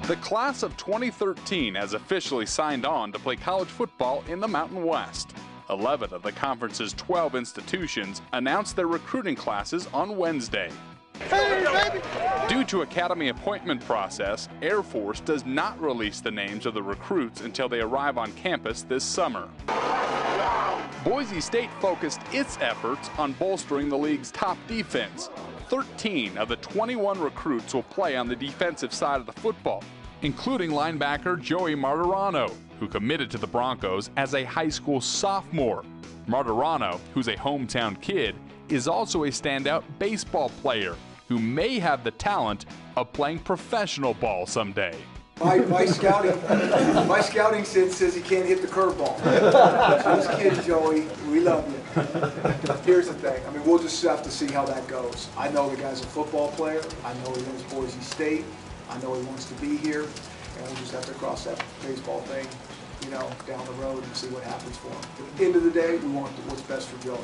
The class of 2013 has officially signed on to play college football in the Mountain West. 11 of the conference's 12 institutions announced their recruiting classes on Wednesday. Hey, baby. Due to academy appointment process, Air Force does not release the names of the recruits until they arrive on campus this summer. Boise State focused its efforts on bolstering the league's top defense. 13 of the 21 recruits will play on the defensive side of the football, including linebacker Joey Martirano, who committed to the Broncos as a high school sophomore. Martirano, who's a hometown kid, is also a standout baseball player who may have the talent of playing professional ball someday. My scouting says he can't hit the curveball. So this kid, Joey, we love you. Here's the thing. I mean, we'll just have to see how that goes. I know the guy's a football player. I know he knows Boise State. I know he wants to be here. And we'll just have to cross that baseball thing, you know, down the road and see what happens for him. At the end of the day, we want what's best for Joey.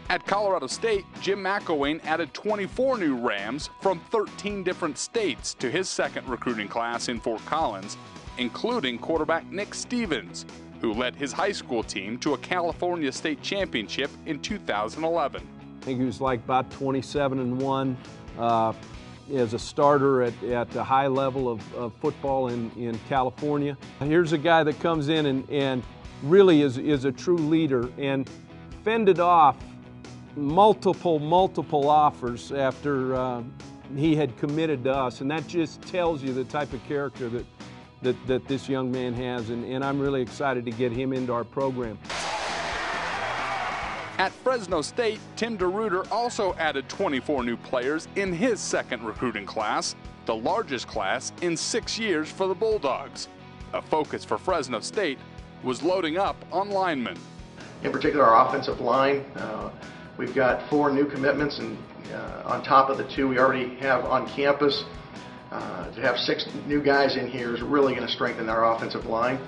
At Colorado State, Jim McElwain added 24 new Rams from 13 different states to his second recruiting class in Fort Collins, including quarterback Nick Stevens, who led his high school team to a California State championship in 2011. I think he was like about 27-1 as a starter at the high level of football in California. Here's a guy that comes in and really is a true leader and fended off multiple offers after he had committed to us, and that just tells you the type of character that this young man has, and I'm really excited to get him into our program. At Fresno State, Tim DeRuyter also added 24 new players in his second recruiting class, the largest class in 6 years for the Bulldogs. A focus for Fresno State was loading up on linemen. In particular, our offensive line. We've got 4 new commitments, and on top of the 2 we already have on campus. To have 6 new guys in here is really going to strengthen our offensive line.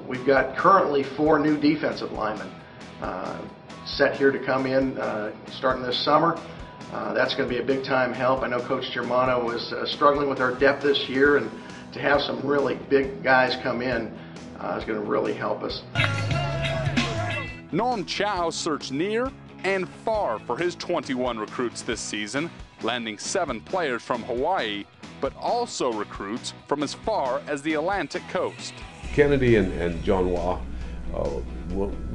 We've got currently 4 new defensive linemen set here to come in starting this summer. That's going to be a big-time help. I know Coach Germano was struggling with our depth this year, and to have some really big guys come in is going to really help us. Norm Chow searched near and far for his 21 recruits this season, landing 7 players from Hawaii, but also recruits from as far as the Atlantic coast. Kennedy and John Wah,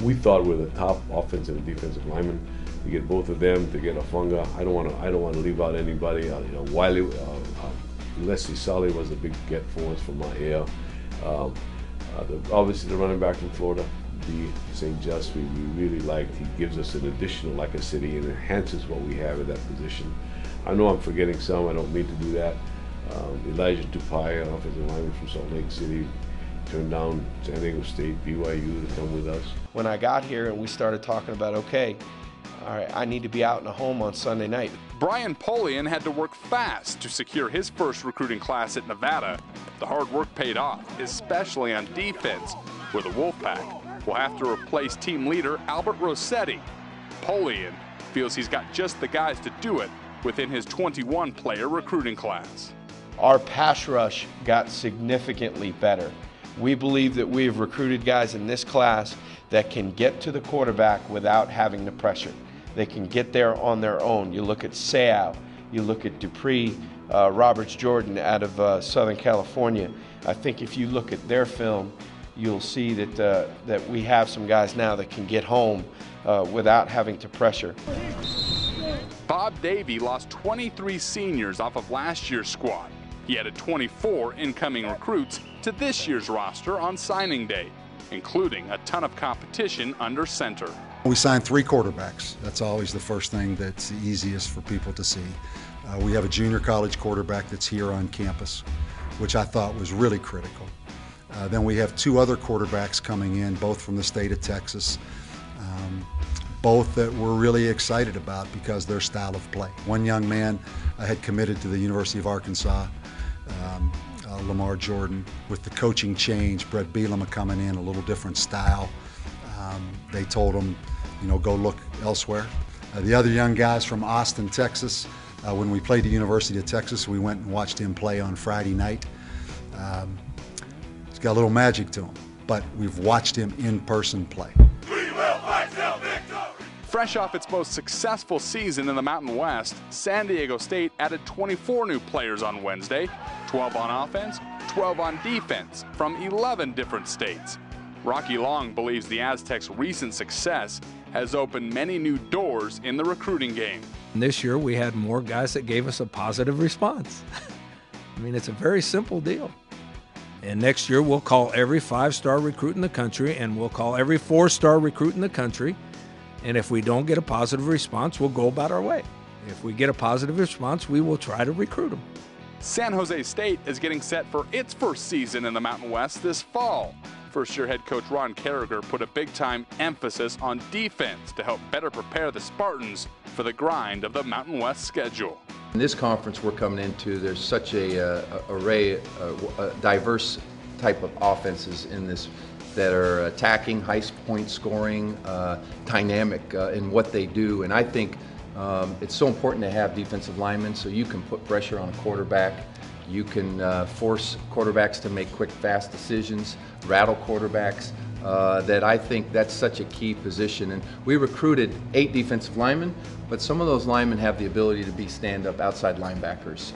we thought were the top offensive and defensive linemen. To get both of them, to get Afunga, I don't want to leave out anybody. You know, Wiley, Leslie Solly was a big get for us from Ma'ea. Obviously, the running back from Florida, B. St. Just, we really liked. He gives us an additional, like I said, he enhances what we have in that position. I know I'm forgetting some, I don't mean to do that. Elijah Tupai, an offensive lineman from Salt Lake City, turned down San Diego State, BYU to come with us. When I got here and we started talking about, okay, all right, I need to be out in a home on Sunday night. Brian Polian had to work fast to secure his first recruiting class at Nevada. The hard work paid off, especially on defense, where the Wolfpack will have to replace team leader Albert Rossetti. Polian feels he's got just the guys to do it within his 21-player recruiting class. Our pass rush got significantly better. We believe that we've recruited guys in this class that can get to the quarterback without having the pressure. They can get there on their own. You look at Seau, you look at Dupree, Roberts Jordan out of Southern California. I think if you look at their film, you'll see that we have some guys now that can get home without having to pressure. Bob Davey lost 23 seniors off of last year's squad. He added 24 incoming recruits to this year's roster on signing day, including a ton of competition under center. We signed 3 quarterbacks. That's always the first thing that's the easiest for people to see. We have a junior college quarterback that's here on campus, which I thought was really critical. Then we have 2 other quarterbacks coming in, both from the state of Texas, both that we're really excited about because their style of play. One young man had committed to the University of Arkansas, Lamar Jordan. With the coaching change, Brett Bielema coming in, a little different style. They told him, you know, go look elsewhere. The other young guys from Austin, Texas, When we played the University of Texas, we went and watched him play on Friday night. He's got a little magic to him, but we've watched him in person play. Fresh off its most successful season in the Mountain West, San Diego State added 24 new players on Wednesday, 12 on offense, 12 on defense, from 11 different states. Rocky Long believes the Aztecs' recent success has opened many new doors in the recruiting game. This year we had more guys that gave us a positive response. I mean, it's a very simple deal. And next year we'll call every 5-star recruit in the country, and we'll call every 4-star recruit in the country. And if we don't get a positive response, we'll go about our way. If we get a positive response, we will try to recruit them. San Jose State is getting set for its first season in the Mountain West this fall. First-year head coach Ron Carragher put a big-time emphasis on defense to help better prepare the Spartans for the grind of the Mountain West schedule. In this conference we're coming into, there's such a array, a diverse type of offenses in this that are attacking, high-point scoring, dynamic in what they do. And I think it's so important to have defensive linemen so you can put pressure on a quarterback. You can force quarterbacks to make quick, fast decisions, rattle quarterbacks. That I think that's such a key position. And we recruited 8 defensive linemen, but some of those linemen have the ability to be stand-up outside linebackers.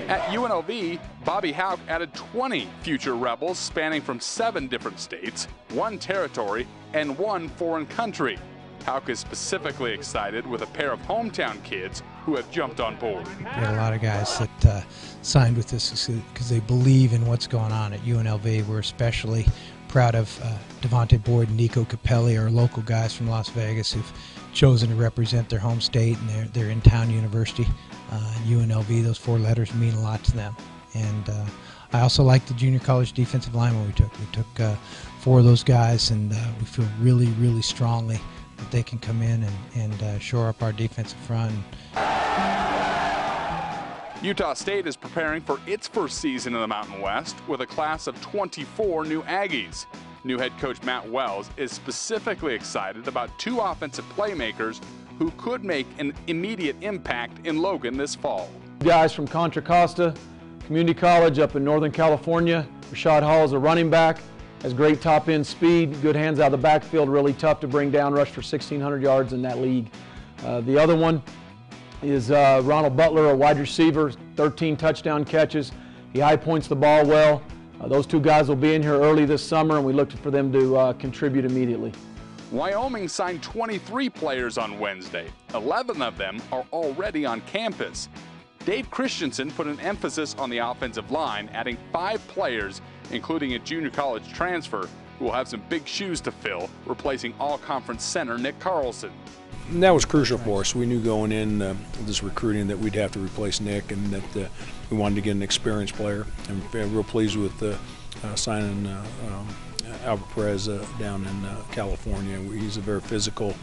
At UNLV, Bobby Houck added 20 future Rebels spanning from 7 different states, 1 territory, and 1 foreign country. Houck is specifically excited with a pair of hometown kids who have jumped on board. We had a lot of guys that signed with us because they believe in what's going on at UNLV. We're especially proud of Devontae Boyd and Nico Capelli, our local guys from Las Vegas who've chosen to represent their home state and their in-town university. UNLV, those 4 letters mean a lot to them. And I also like the junior college defensive lineman we took. We took 4 of those guys, and we feel really, really strongly that they can come in and shore up our defensive front. Utah State is preparing for its first season in the Mountain West with a class of 24 new Aggies. New head coach Matt Wells is specifically excited about 2 offensive playmakers who could make an immediate impact in Logan this fall. Guys from Contra Costa Community College up in Northern California. Rashad Hall is a running back, has great top-end speed, good hands out of the backfield, really tough to bring down, rushed for 1,600 yards in that league. The other one is Ronald Butler, a wide receiver, 13 touchdown catches. He high points the ball well. Those 2 guys will be in here early this summer, and we look for them to contribute immediately. Wyoming signed 23 players on Wednesday. 11 of them are already on campus. Dave Christensen put an emphasis on the offensive line, adding 5 players, including a junior college transfer, who will have some big shoes to fill, replacing all-conference center Nick Carlson. And that was crucial for us. We knew going in this recruiting that we'd have to replace Nick, and that we wanted to get an experienced player. And we're real pleased with signing Albert Perez down in California. He's a very physical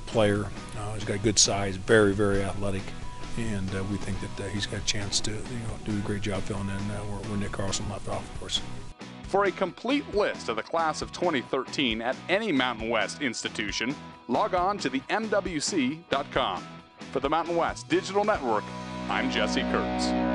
player. He's got good size, very, very athletic, and we think that he's got a chance to do a great job filling in where Nick Carlson left off, of course. For a complete list of the class of 2013 at any Mountain West institution, log on to the MWC.com. For the Mountain West Digital Network, I'm Jesse Kurtz.